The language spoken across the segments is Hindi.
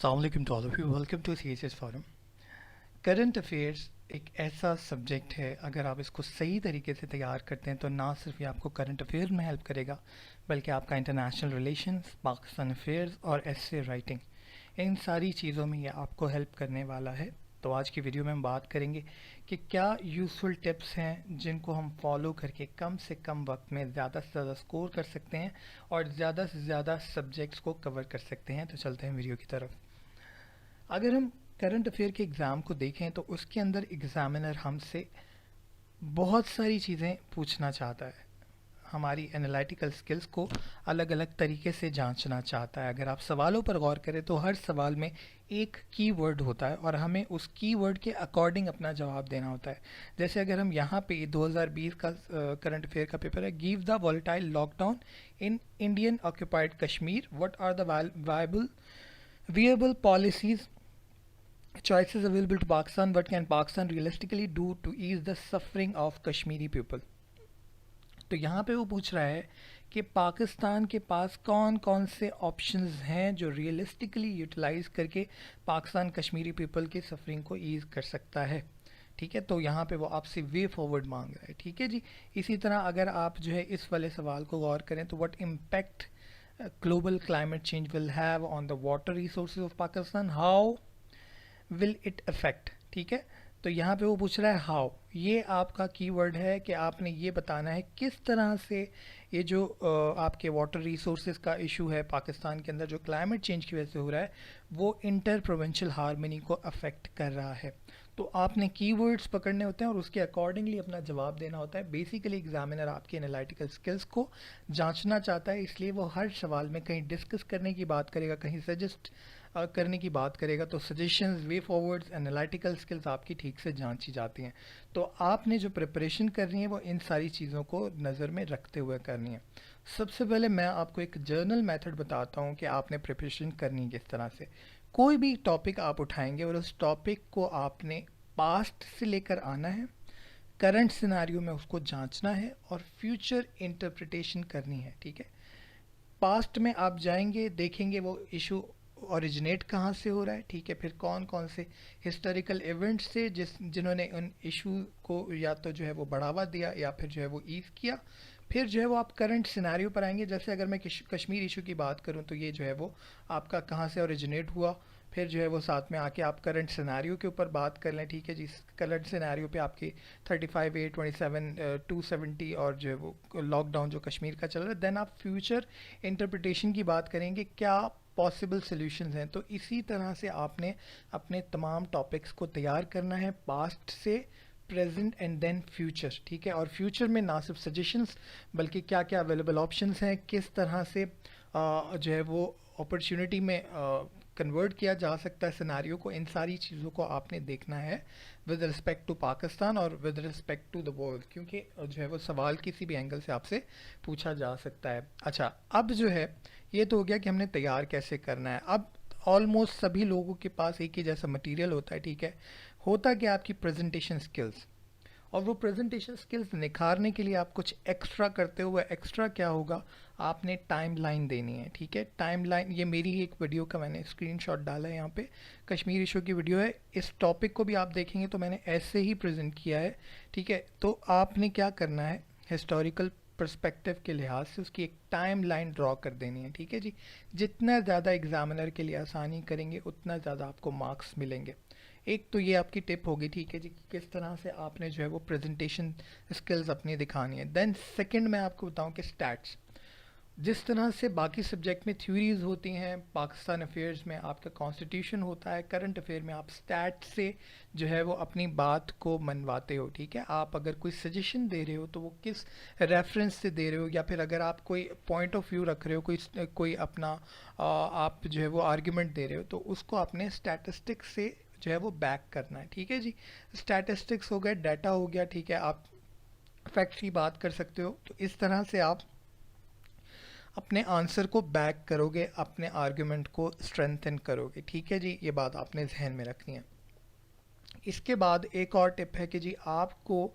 अस्सलाम to all of you, welcome to CHS forum. Current affairs एक ऐसा सब्जेक्ट है, अगर आप इसको सही तरीके से तैयार करते हैं तो ना सिर्फ ये आपको करंट अफेयर में हेल्प करेगा, बल्कि आपका इंटरनेशनल रिलेशंस, पाकिस्तान अफेयर्स और एसे राइटिंग, इन सारी चीज़ों में ये आपको हेल्प करने वाला है। तो आज की वीडियो में हम बात करेंगे कि क्या यूज़फुल टिप्स हैं जिनको हम फॉलो करके कम से कम वक्त में ज़्यादा से ज़्यादा स्कोर कर सकते हैं और ज़्यादा से ज़्यादा सब्जेक्ट्स को कवर कर सकते हैं। तो चलते हैं वीडियो की तरफ। अगर हम करंट अफेयर के एग्ज़ाम को देखें तो उसके अंदर एग्ज़ामिनर हमसे बहुत सारी चीज़ें पूछना चाहता है, हमारी एनालिटिकल स्किल्स को अलग अलग तरीके से जांचना चाहता है। अगर आप सवालों पर गौर करें तो हर सवाल में एक कीवर्ड होता है और हमें उस कीवर्ड के अकॉर्डिंग अपना जवाब देना होता है। जैसे अगर हम यहाँ पे 2020 का करंट अफेयर का पेपर है, give the volatile lockdown in Indian occupied Kashmir, what are the viable policies choices available to Pakistan, what can Pakistan realistically do to ease the suffering of Kashmiri people। तो यहाँ पे वो पूछ रहा है कि पाकिस्तान के पास कौन कौन से ऑप्शंस हैं जो रियलिस्टिकली यूटिलाइज करके पाकिस्तान कश्मीरी पीपल की सफरिंग को ईज कर सकता है। ठीक है, तो यहाँ पे वो आपसे वे फॉरवर्ड मांग रहा है। ठीक है जी। इसी तरह अगर आप जो है इस वाले सवाल को गौर करें तो what impact global climate change will have on the water resources of Pakistan, how will it affect। ठीक है, तो यहाँ पे वो पूछ रहा है हाउ, ये आपका कीवर्ड है कि आपने ये बताना है किस तरह से ये जो आपके वाटर रिसोर्सेज का इशू है पाकिस्तान के अंदर जो क्लाइमेट चेंज की वजह से हो रहा है वो इंटर प्रोविंशियल हार्मनी को अफेक्ट कर रहा है। तो आपने कीवर्ड्स पकड़ने होते हैं और उसके अकॉर्डिंगली अपना जवाब देना होता है। बेसिकली एग्जामिनर आपके एनालिटिकल स्किल्स को जांचना चाहता है, इसलिए वो हर सवाल में कहीं डिस्कस करने की बात करेगा, कहीं सजेस्ट करने की बात करेगा। तो सजेशंस, वे फॉरवर्ड्स, एनालिटिकल स्किल्स आपकी ठीक से जांची जाती हैं। तो आपने जो प्रिपरेशन करनी है वो इन सारी चीज़ों को नज़र में रखते हुए करनी है। सबसे पहले मैं आपको एक जर्नल मेथड बताता हूँ कि आपने प्रिपरेशन करनी किस तरह से। कोई भी टॉपिक आप उठाएंगे और उस टॉपिक को आपने पास्ट से लेकर आना है, करंट सिनारियो में उसको जांचना है और फ्यूचर इंटरप्रिटेशन करनी है। ठीक है, पास्ट में आप जाएंगे, देखेंगे वो इशू ओरिजिनेट कहाँ से हो रहा है। ठीक है, फिर कौन कौन से हिस्टोरिकल इवेंट्स थे जिन्होंने उन इशू को या तो जो है वो बढ़ावा दिया या फिर जो है वो ईज किया। फिर जो है वो आप करंट सिनेरियो पर आएंगे। जैसे अगर मैं कश्मीर इशू की बात करूं तो ये जो है वो आपका कहाँ से ओरिजिनेट हुआ, फिर जो है वो साथ में आके आप करंट सिनेरियो के ऊपर बात कर लें। ठीक है जी, करंट सिनेरियो पे आपकी 35, 8, 27, 270 और जो है वो लॉकडाउन जो कश्मीर का चल रहा है। देन आप फ्यूचर इंटरप्रिटेशन की बात करेंगे, क्या पॉसिबल सॉल्यूशंस हैं। तो इसी तरह से आपने अपने तमाम टॉपिक्स को तैयार करना है, पास्ट से प्रेजेंट एंड देन फ्यूचर। ठीक है, और फ्यूचर में ना सिर्फ सजेशंस बल्कि क्या क्या अवेलेबल ऑप्शंस हैं, किस तरह से जो है वो अपॉर्चुनिटी में कन्वर्ट किया जा सकता है सिनारियो को, इन सारी चीज़ों को आपने देखना है विद रिस्पेक्ट टू पाकिस्तान और with respect to the world, क्योंकि जो है वो सवाल किसी भी एंगल से आपसे पूछा जा सकता है। अच्छा, अब जो है ये तो हो गया कि हमने तैयार कैसे करना है। अब ऑलमोस्ट सभी लोगों के पास एक ही जैसा मटेरियल होता है। ठीक है, होता क्या आपकी प्रेजेंटेशन स्किल्स, और वो प्रेजेंटेशन स्किल्स निखारने के लिए आप कुछ एक्स्ट्रा करते हुए, एक्स्ट्रा क्या होगा, आपने टाइम लाइन देनी है। ठीक है, टाइम लाइन, ये मेरी ही एक वीडियो का मैंने स्क्रीनशॉट डाला है यहाँ पे, कश्मीर इशू की वीडियो है। इस टॉपिक को भी आप देखेंगे तो मैंने ऐसे ही प्रेजेंट किया है। ठीक है, तो आपने क्या करना है, हिस्टोरिकल पर्सपेक्टिव के लिहाज से उसकी एक टाइम लाइन ड्रॉ कर देनी है। ठीक है जी, जितना ज़्यादा एग्जामिनर के लिए आसानी करेंगे उतना ज़्यादा आपको मार्क्स मिलेंगे। एक तो ये आपकी टिप होगी। ठीक है जी, किस तरह से आपने जो है वो प्रेजेंटेशन स्किल्स अपनी दिखानी है। देन सेकंड मैं आपको बताऊं कि स्टैट्स, जिस तरह से बाकी सब्जेक्ट में थ्योरीज होती हैं, पाकिस्तान अफेयर्स में आपका कॉन्स्टिट्यूशन होता है, करंट अफेयर में आप स्टैट से जो है वो अपनी बात को मनवाते हो। ठीक है, आप अगर कोई सजेशन दे रहे हो तो वो किस रेफरेंस से दे रहे हो, या फिर अगर आप कोई पॉइंट ऑफ व्यू रख रहे हो, कोई अपना आप जो है वो आर्ग्यूमेंट दे रहे हो, तो उसको अपने स्टैटिस्टिक्स से जो है वो बैक करना है। ठीक है जी, स्टैटिस्टिक्स हो गया, डाटा हो गया। ठीक है, आप फैक्ट्स की बात कर सकते हो। तो इस तरह से आप अपने आंसर को बैक करोगे, अपने आर्गुमेंट को स्ट्रेंथन करोगे। ठीक है जी, ये बात आपने जहन में रखनी है। इसके बाद एक और टिप है कि जी आपको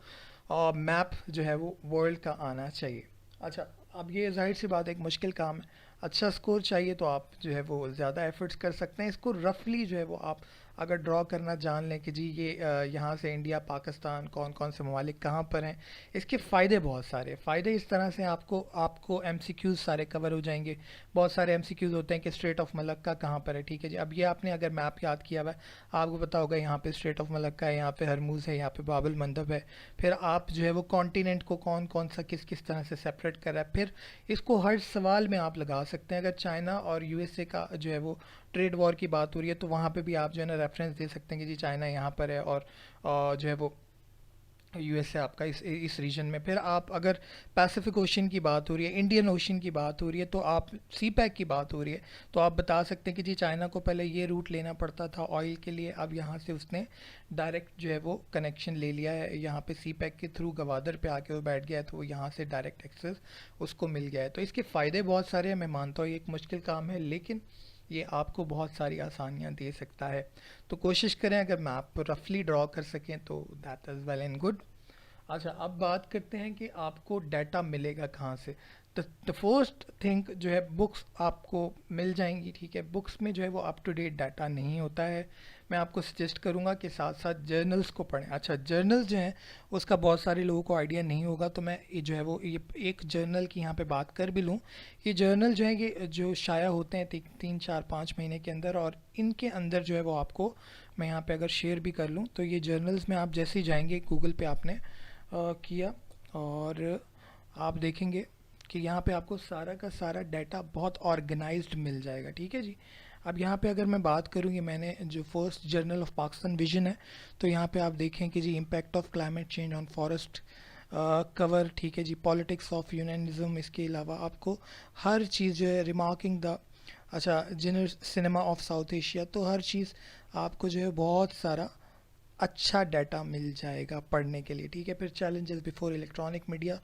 मैप जो है वो वर्ल्ड का आना चाहिए। अच्छा, अब ये जाहिर सी बात एक मुश्किल काम है। अच्छा स्कोर चाहिए तो आप जो है वो ज़्यादा एफर्ट्स कर सकते हैं। इसको रफली जो है वो आप अगर ड्रॉ करना जान लें कि जी ये यहाँ से इंडिया पाकिस्तान कौन कौन से ममालिक कहाँ पर हैं, इसके फ़ायदे बहुत सारे फ़ायदे इस तरह से आपको आपको एमसीक्यूज़ सारे कवर हो जाएंगे। बहुत सारे एमसीक्यूज़ होते हैं कि स्ट्रेट ऑफ मलक्का कहाँ पर है, ठीक है जी। अब ये आपने अगर मैप याद किया हुआ है, आपको पता होगा यहाँ पे स्ट्रेट ऑफ मलक्का है, यहाँ पे हरमूज़ है, यहाँ पे बाबुल मंदब है। फिर आप जो है वो कॉन्टिनेंट को कौन कौन सा किस किस तरह से सेपरेट कर रहा है, फिर इसको हर सवाल में आप लगा सकते हैं। अगर चाइना और यूएसए का जो है वो ट्रेड वॉर की बात हो रही है तो वहाँ पे भी आप जो है ना रेफरेंस दे सकते हैं कि जी चाइना यहाँ पर है और जो है वो यूएसए आपका इस रीजन में। फिर आप अगर पैसिफिक ओशन की बात हो रही है, इंडियन ओशन की बात हो रही है, तो आप सी पैक की बात हो रही है तो आप बता सकते हैं कि जी चाइना को पहले ये रूट लेना पड़ता था ऑयल के लिए, अब यहाँ से उसने डायरेक्ट जो है वो कनेक्शन ले लिया है, यहाँ पे सी पैक के थ्रू गवादर पे आके वो बैठ गया है, तो वो यहाँ से डायरेक्ट एक्सेस उसको मिल गया है। तो इसके फ़ायदे बहुत सारे हैं। मैं मानता हूँ ये एक मुश्किल काम है, लेकिन ये आपको बहुत सारी आसानियाँ दे सकता है। तो कोशिश करें अगर मैप रफली ड्रॉ कर सकें तो that is well and good. अच्छा, अब बात करते हैं कि आपको डाटा मिलेगा कहाँ से। द फर्स्ट थिंग जो है, बुक्स आपको मिल जाएंगी, ठीक है। बुक्स में जो है वो अप टू डेट डाटा नहीं होता है। मैं आपको सजेस्ट करूँगा कि साथ साथ जर्नल्स को पढ़ें। अच्छा, जर्नल्स जो हैं उसका बहुत सारे लोगों को आइडिया नहीं होगा, तो मैं ये जो है वो ये एक जर्नल की यहाँ पे बात कर भी लूँ। ये जर्नल जो है ये जो शाया होते हैं 3 4 5 महीने के अंदर, और इनके अंदर जो है वो आपको मैं यहाँ पे अगर शेयर भी कर लूँ तो ये जर्नल्स में आप जैसे ही जाएंगे गूगल पे आपने किया और आप देखेंगे कि यहाँ पे आपको सारा का सारा डाटा बहुत ऑर्गेनाइज्ड मिल जाएगा, ठीक है जी। अब यहाँ पे अगर मैं बात करूँ कि मैंने जो first journal of Pakistan vision है, तो यहाँ पे आप देखें कि जी impact of climate change on forest cover, ठीक है जी, पॉलिटिक्स ऑफ यूनानिज्म, इसके अलावा आपको हर चीज़ जो है रिमार्किंग द, अच्छा, zener cinema of south Asia, तो हर चीज़ आपको जो है बहुत सारा अच्छा डाटा मिल जाएगा पढ़ने के लिए, ठीक है। फिर चैलेंजेस बिफोर इलेक्ट्रॉनिक मीडिया,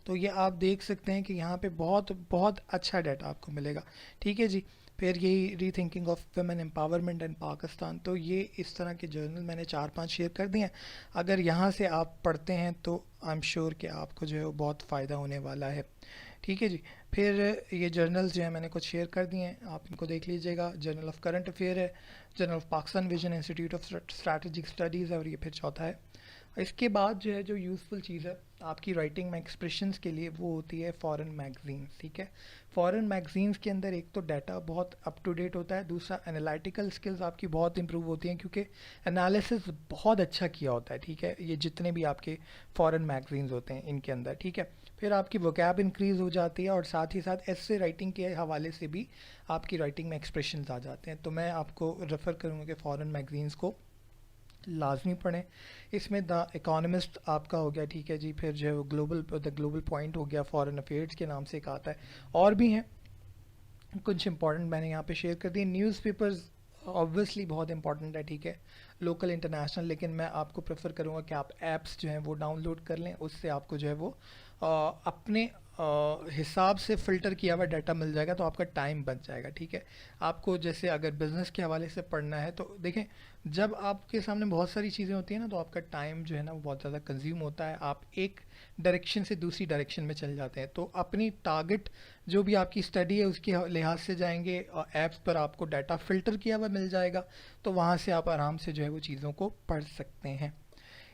तो ये आप देख सकते हैं कि यहाँ पे बहुत बहुत अच्छा डाटा आपको मिलेगा, ठीक है जी। फिर यही रीथिंकिंग ऑफ वुमेन एम्पावरमेंट इन पाकिस्तान, तो ये इस तरह के जर्नल मैंने 4 5 शेयर कर दिए हैं। अगर यहाँ से आप पढ़ते हैं तो आई एम श्योर कि आपको जो है वो बहुत फ़ायदा होने वाला है, ठीक है जी। फिर ये जर्नल्स जो है मैंने कुछ शेयर कर दिए हैं, आप इनको देख लीजिएगा। जर्नल ऑफ करंट अफेयर है, journal of Pakistan vision, institute of strategic studies है, और ये फिर चौथा है। इसके बाद जो है जो यूज़फुल चीज़ है आपकी राइटिंग में एक्सप्रेशंस के लिए, वो होती है फॉरेन मैगजीन्स, ठीक है। फॉरेन मैगजीन्स के अंदर एक तो डाटा बहुत अप टू डेट होता है, दूसरा एनालिटिकल स्किल्स आपकी बहुत इंप्रूव होती हैं क्योंकि एनालिसिस बहुत अच्छा किया होता है, ठीक है, ये जितने भी आपके फॉरेन मैगजीन्स होते हैं इनके अंदर, ठीक है। फिर आपकी वोकैब इंक्रीज़ हो जाती है और साथ ही साथ एस्से राइटिंग के हवाले से भी आपकी राइटिंग में एक्सप्रेशंस आ जाते हैं। तो मैं आपको रेफ़र करूँगा कि फॉरेन मैगजीन्स को लाजमी पढ़ें। इसमें द इकोनॉमिस्ट आपका हो गया, ठीक है जी। फिर जो है वो द ग्लोबल पॉइंट हो गया, फॉरेन अफेयर्स के नाम से एक आता है, और भी हैं कुछ इंपॉर्टेंट मैंने यहाँ पे शेयर कर दिए। न्यूज़पेपर्स ऑब्वियसली बहुत इंपॉर्टेंट है, ठीक है, लोकल इंटरनेशनल, लेकिन मैं आपको प्रेफर करूँगा कि आप ऐप्स जो हैं वो डाउनलोड कर लें, उससे आपको जो है वो अपने हिसाब से फ़िल्टर किया हुआ डाटा मिल जाएगा, तो आपका टाइम बच जाएगा, ठीक है। आपको जैसे अगर बिज़नेस के हवाले से पढ़ना है तो देखें, जब आपके सामने बहुत सारी चीज़ें होती हैं ना तो आपका टाइम जो है ना वो बहुत ज़्यादा कंज्यूम होता है, आप एक डायरेक्शन से दूसरी डायरेक्शन में चले जाते हैं। तो अपनी टारगेट जो भी आपकी स्टडी है उसके लिहाज से जाएंगे, और ऐप्स पर आपको डाटा फ़िल्टर किया हुआ मिल जाएगा, तो वहाँ से आप आराम से जो है वो चीज़ों को पढ़ सकते हैं।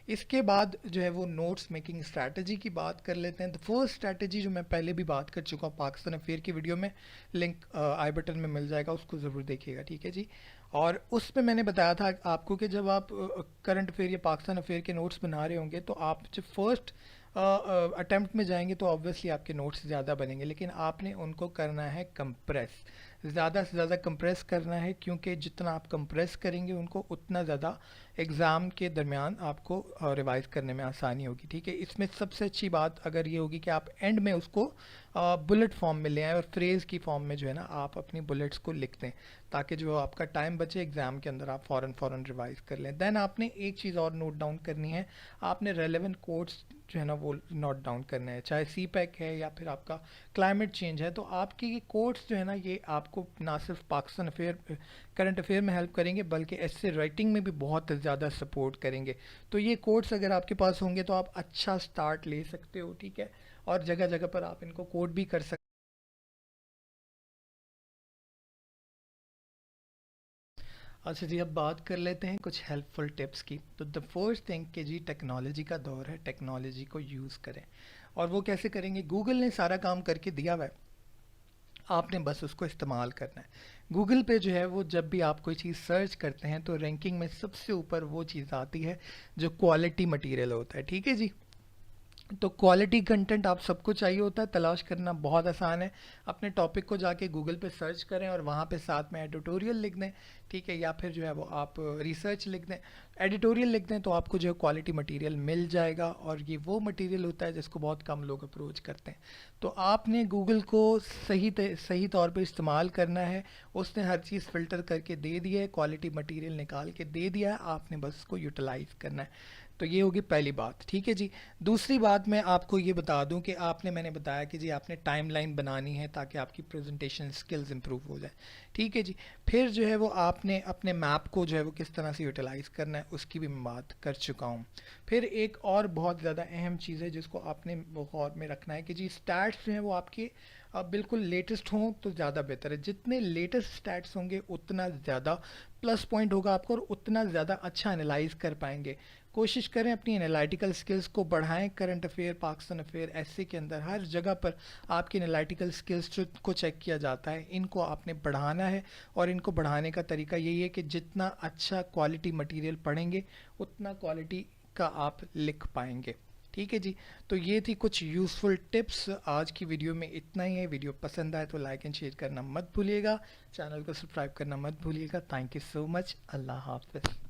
इसके बाद जो है वो नोट्स मेकिंग स्ट्रैटेजी की बात कर लेते हैं। द फर्स्ट स्ट्रैटेजी जो मैं पहले भी बात कर चुका हूँ पाकिस्तान अफेयर की वीडियो में, लिंक आई बटन में मिल जाएगा, उसको ज़रूर देखिएगा, ठीक है जी। और उसमें मैंने बताया था आपको कि जब आप करंट अफेयर या पाकिस्तान अफेयर के नोट्स बना रहे होंगे तो आप जब फर्स्ट अटेम्प्ट में जाएंगे तो ऑब्वियसली आपके नोट्स ज़्यादा बनेंगे, लेकिन आपने उनको करना है कंप्रेस, ज़्यादा से ज़्यादा कंप्रेस करना है, क्योंकि जितना आप कंप्रेस करेंगे उनको उतना ज़्यादा एग्ज़ाम के दरमियान आपको रिवाइज करने में आसानी होगी, ठीक है। इसमें सबसे अच्छी बात अगर ये होगी कि आप एंड में उसको बुलेट फॉर्म में ले आएँ और फ्रेज़ की फॉर्म में जो है ना आप अपनी बुलेट्स को लिख दें, ताकि जो आपका टाइम बचे एग्ज़ाम के अंदर आप फ़ौरन रिवाइज कर लें। देन आपने एक चीज़ और नोट डाउन करनी है, आपने रेलेवेंट कोड्स जो है ना वो नोट डाउन करना है, चाहे सी पैक है या फिर आपका क्लाइमेट चेंज है। तो आपके ये कोड्स जो है ना ये आपको ना सिर्फ पाकिस्तान अफेयर करंट अफेयर में हेल्प करेंगे बल्कि ऐसे राइटिंग में भी बहुत ज़्यादा सपोर्ट करेंगे। तो ये कोड्स अगर आपके पास होंगे तो आप अच्छा स्टार्ट ले सकते हो, ठीक है, और जगह जगह पर आप इनको कोड भी कर सकते अच्छा जी, अब बात कर लेते हैं कुछ हेल्पफुल टिप्स की। तो द फर्स्ट थिंग कि जी टेक्नोलॉजी का दौर है, टेक्नोलॉजी को यूज़ करें। और वो कैसे करेंगे? गूगल ने सारा काम करके दिया हुआ है, आपने बस उसको इस्तेमाल करना है। गूगल पे जो है वो जब भी आप कोई चीज़ सर्च करते हैं तो रैंकिंग में सबसे ऊपर वो चीज़ आती है जो क्वालिटी मटेरियल होता है, ठीक है जी। तो क्वालिटी कंटेंट आप सबको चाहिए होता है, तलाश करना बहुत आसान है। अपने टॉपिक को जाके गूगल पे सर्च करें और वहाँ पे साथ में एडिटोरियल लिख दें, ठीक है, या फिर जो है वो आप रिसर्च लिख दें, एडिटोरियल लिख दें, तो आपको जो है क्वालिटी मटेरियल मिल जाएगा। और ये वो मटेरियल होता है जिसको बहुत कम लोग अप्रोच करते हैं। तो आपने गूगल को सही तौर पे इस्तेमाल करना है। उसने हर चीज़ फ़िल्टर करके दे दिया है, क्वालिटी मटेरियल निकाल के दे दिया है, आपने बस उसको यूटिलाइज़ करना है। तो ये होगी पहली बात, ठीक है जी। दूसरी बात मैं आपको ये बता दूं कि मैंने बताया कि जी आपने टाइमलाइन बनानी है ताकि आपकी प्रेजेंटेशन स्किल्स इंप्रूव हो जाए, ठीक है जी। फिर जो है वो आपने अपने मैप को जो है वो किस तरह से यूटिलाइज करना है उसकी भी मैं बात कर चुका हूँ। फिर एक और बहुत ज़्यादा अहम चीज़ है जिसको आपने गौर में रखना है कि जी स्टैट्स जो हैं वो आपके बिल्कुल लेटेस्ट हों तो ज़्यादा बेहतर है। जितने लेटेस्ट स्टैट्स होंगे उतना ज़्यादा प्लस पॉइंट होगा आपको और उतना ज़्यादा अच्छा एनालाइज कर पाएंगे। कोशिश करें अपनी एनालिटिकल स्किल्स को बढ़ाएं। करंट अफेयर, पाकिस्तान अफेयर, ऐसे के अंदर हर जगह पर आपकी एनालिटिकल स्किल्स को चेक किया जाता है, इनको आपने बढ़ाना है। और इनको बढ़ाने का तरीका यही है कि जितना अच्छा क्वालिटी मटेरियल पढ़ेंगे उतना क्वालिटी का आप लिख पाएंगे, ठीक है जी। तो ये थी कुछ यूज़फुल टिप्स। आज की वीडियो में इतना ही है। वीडियो पसंद आए तो लाइक एंड शेयर करना मत भूलिएगा, चैनल को सब्सक्राइब करना मत भूलिएगा। Thank you so much. अल्लाह हाफ़िज़।